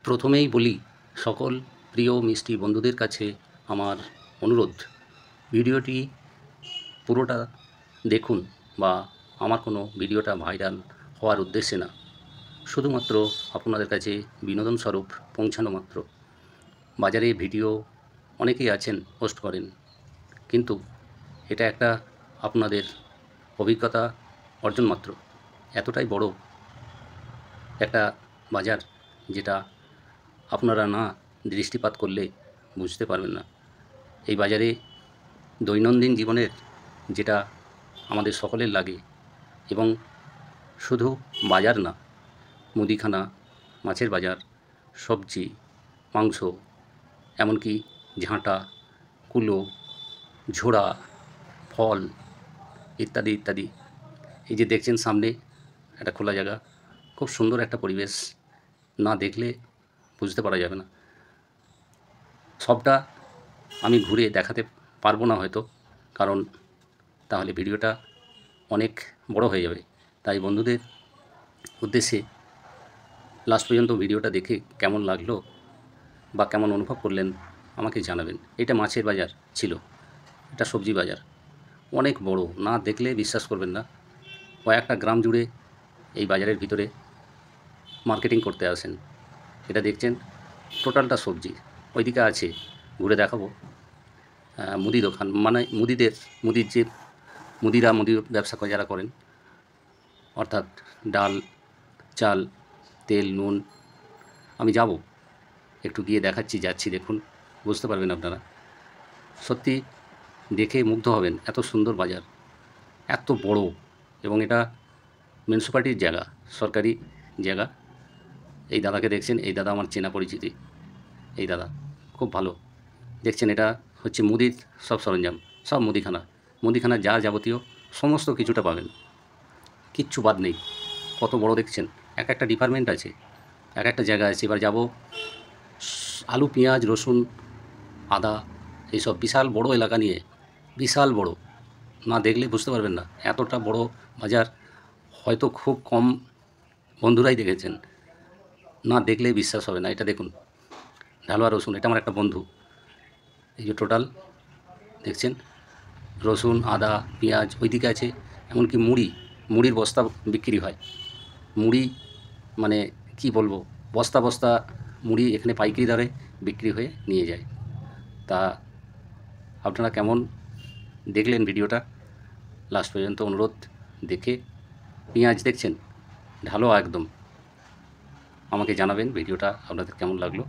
প্রথমেই বলি, সকল প্রিয় মিষ্টি বন্ধুদের কাছে আমার অনুরোধ, ভিডিওটি পুরোটা দেখুন বা আমার কোনো ভিডিওটা ভাইরাল হওয়ার উদ্দেশ্যে না, শুধুমাত্র আপনাদের কাছে বিনোদনস্বরূপ পৌঁছানো মাত্র। বাজারে ভিডিও অনেকেই আছেন পোস্ট করেন, কিন্তু এটা একটা আপনাদের অভিজ্ঞতা অর্জন মাত্র। এতটাই বড় একটা বাজার, যেটা আপনারা না দৃষ্টিপাত করলে বুঝতে পারবেন না। এই বাজারে দৈনন্দিন জীবনের যেটা আমাদের সকলের লাগে, এবং শুধু বাজার না, মুদিখানা, মাছের বাজার, সবজি, মাংস, এমনকি ঝাঁটা, কুলো, ঝোড়া, ফল ইত্যাদি ইত্যাদি। এই যে দেখছেন সামনে একটা খোলা জায়গা, খুব সুন্দর একটা পরিবেশ, না দেখলে বুঝতে পারা যাবে না। সবটা আমি ঘুরে দেখাতে পারবো না হয়তো, কারণ তাহলে ভিডিওটা অনেক বড় হয়ে যাবে। তাই বন্ধুদের উদ্দেশ্যে লাস্ট পর্যন্ত ভিডিওটা দেখে কেমন লাগলো বা কেমন অনুভব করলেন আমাকে জানাবেন। এটা মাছের বাজার ছিল, এটা সবজি বাজার, অনেক বড়, না দেখলে বিশ্বাস করবেন না। কয়েকটা গ্রাম জুড়ে এই বাজারের ভিতরে মার্কেটিং করতে আসেন। এটা দেখছেন টোটালটা সবজি। ওইদিকে আছে, ঘুরে দেখাবো, মুদি দোকান, মানে মুদির যে মুদির ব্যবসা যারা করেন, অর্থাৎ ডাল, চাল, তেল, নুন। আমি যাব, একটু গিয়ে যাচ্ছি, দেখুন, বুঝতে পারবেন আপনারা। সত্যি দেখে মুগ্ধ হবেন, এত সুন্দর বাজার, এত বড়, এবং এটা মিউনিসিপ্যালিটির জায়গা, সরকারি জায়গা। এই দাদাকে দেখছেন, এই দাদা আমার চেনা পরিচিতি। এই দাদা খুব ভালো। দেখছেন এটা হচ্ছে মুদির সব সরঞ্জাম, সব মুদিখানার যা যাবতীয় সমস্ত কিছুটা পাবেন, কিচ্ছু বাদ নেই। কত বড় দেখছেন, এক একটা ডিপার্টমেন্ট আছে, এক একটা জায়গা আছে। এবার যাব, আলু, পেঁয়াজ, রসুন, আদা, এইসব বিশাল বড় এলাকা নিয়ে, বিশাল বড়, না দেখলে বুঝতে পারবেন না। এতটা বড় বাজার হয়তো খুব কম বন্ধুরাই দেখেছেন, না দেখলে বিশ্বাস হবে না। এটা দেখুন, ঢালুয়া রসুন, এটা আমার একটা বন্ধু। এই যে টোটাল দেখছেন, রসুন, আদা, পেঁয়াজ, ওইদিকে আছে, এমনকি মুড়ির বস্তা বিক্রি হয়। মুড়ি মানে কি বলবো, বস্তা বস্তা মুড়ি এখানে পাইকারি দরে বিক্রি হয়ে নিয়ে যায়। তা আপনারা কেমন দেখলেন ভিডিওটা, লাস্ট পর্যন্ত অনুরোধ দেখে। পেঁয়াজ দেখছেন, ঢালো একদম। আমাকে জানাবেন ভিডিওটা আপনাদের কেমন লাগলো।